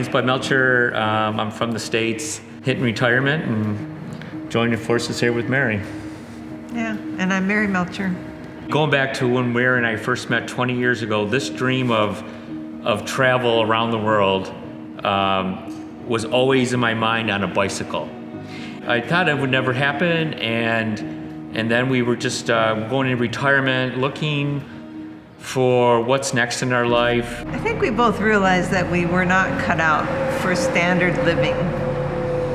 name's Bud Melcher. I'm from the States, hitting retirement and joining forces here with Mary. Yeah, and I'm Mary Melcher. Going back to when Mary and I first met 20 years ago, this dream of travel around the world was always in my mind on a bicycle. I thought it would never happen, and then we were just going into retirement, looking for what's next in our life. I think we both realized that we were not cut out for standard living.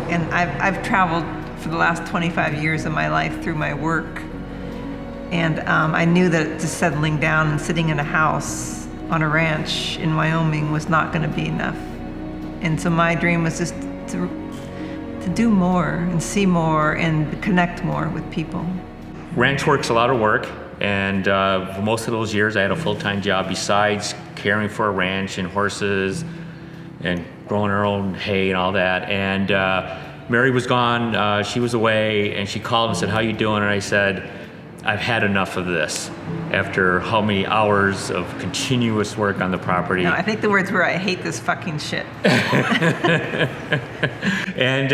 And I've traveled for the last 25 years of my life through my work. And I knew that just settling down and sitting in a house on a ranch in Wyoming was not going to be enough. And so my dream was just to do more and see more and connect more with people. Ranch work's a lot of work, and for most of those years I had a full-time job besides caring for a ranch and horses and growing our own hay and all that. And Mary was gone, she was away, and she called and said, "How you doing?" And I said, "I've had enough of this," after how many hours of continuous work on the property. No, I think the words were, "I hate this fucking shit." And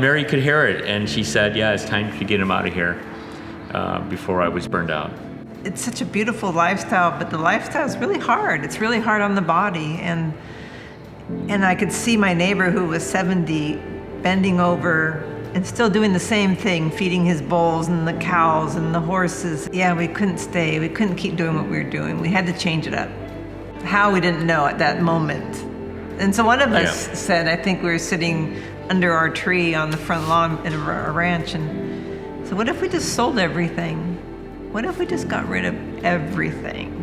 Mary could hear it, and she said, "Yeah, it's time to get him out of here," before I was burned out. It's such a beautiful lifestyle, but the lifestyle is really hard. It's really hard on the body, and I could see my neighbor who was 70 bending over and still doing the same thing, feeding his bulls and the cows and the horses. Yeah, we couldn't stay. We couldn't keep doing what we were doing. We had to change it up. How, we didn't know at that moment. And so one of us said, I think we were sitting under our tree on the front lawn in a ranch, and so what if we just sold everything? What if we just got rid of everything?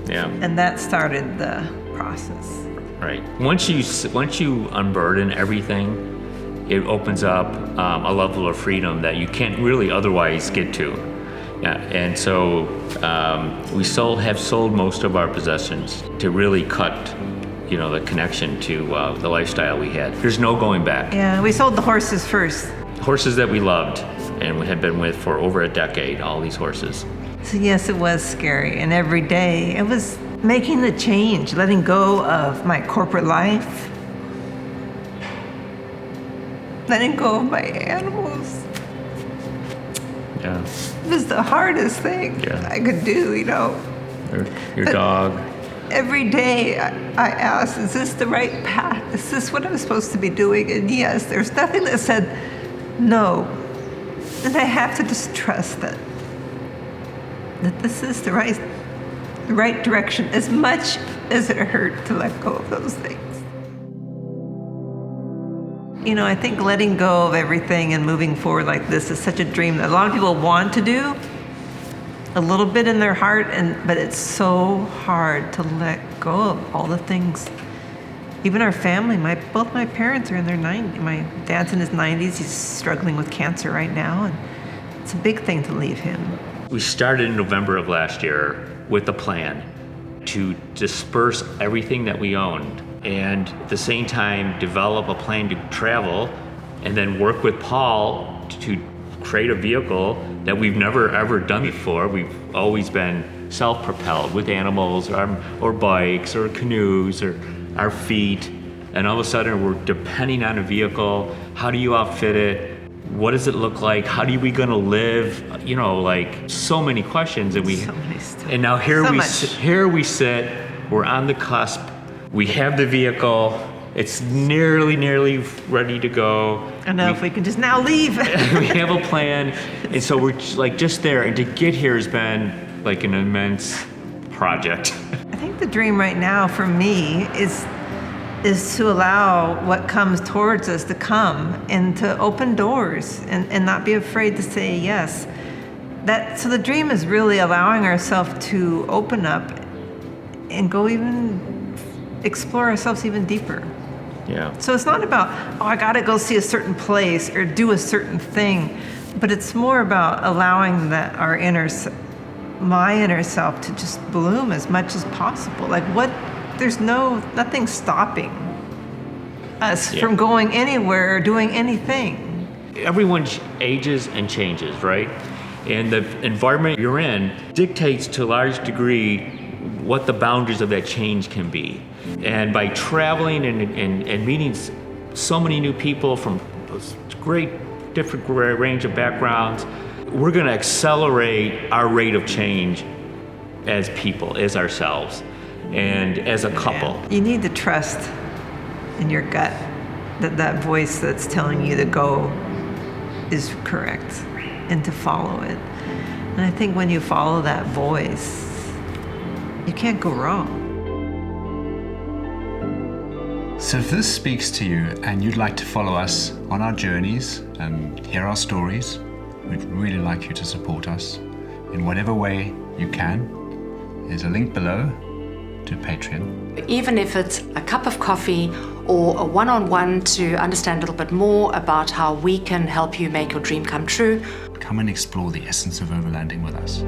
Yeah. And that started the process. Right. Once you unburden everything, it opens up a level of freedom that you can't really otherwise get to. Yeah, and so we have sold most of our possessions to really cut, the connection to the lifestyle we had. There's no going back. Yeah, we sold the horses first. Horses that we loved and we had been with for over a decade, all these horses. So yes, it was scary, and every day it was making the change, letting go of my corporate life, letting go of my animals. Yeah. It was the hardest thing I could do, Your dog. Every day I asked, is this the right path? Is this what I'm supposed to be doing? And yes, there's nothing that said no. And I have to just trust that this is the right direction, as much as it hurt to let go of those things. I think letting go of everything and moving forward like this is such a dream that a lot of people want to do, a little bit in their heart, but it's so hard to let go of all the things. Even our family, both my parents are in their 90s. My dad's in his 90s. He's struggling with cancer right now, and it's a big thing to leave him. We started in November of last year with a plan to disperse everything that we owned, and at the same time develop a plan to travel, and then work with Paul to create a vehicle that we've never ever done before. We've always been self-propelled with animals or bikes or canoes or our feet, and all of a sudden we're depending on a vehicle. How do you outfit it? What does it look like? How are we gonna live? So many questions, and so many stuff. And now here we sit. We're on the cusp. We have the vehicle. It's nearly ready to go. I know, if we can just now leave. We have a plan, and so we're just there. And to get here has been like an immense project. I think the dream right now for me is to allow what comes towards us to come, and to open doors and not be afraid to say yes. So the dream is really allowing ourselves to open up and go explore ourselves even deeper. Yeah. So it's not about, I gotta go see a certain place or do a certain thing, but it's more about allowing my inner self to just bloom as much as possible. There's nothing stopping us from going anywhere or doing anything. Everyone ages and changes, right? And the environment you're in dictates to a large degree what the boundaries of that change can be. And by traveling and meeting so many new people from great different range of backgrounds, we're going to accelerate our rate of change as people, as ourselves, and as a couple. You need to trust in your gut that voice that's telling you to go is correct and to follow it. And I think when you follow that voice, you can't go wrong. So if this speaks to you and you'd like to follow us on our journeys and hear our stories, we'd really like you to support us in whatever way you can. There's a link below to Patreon. Even if it's a cup of coffee or a one-on-one to understand a little bit more about how we can help you make your dream come true. Come and explore the essence of overlanding with us.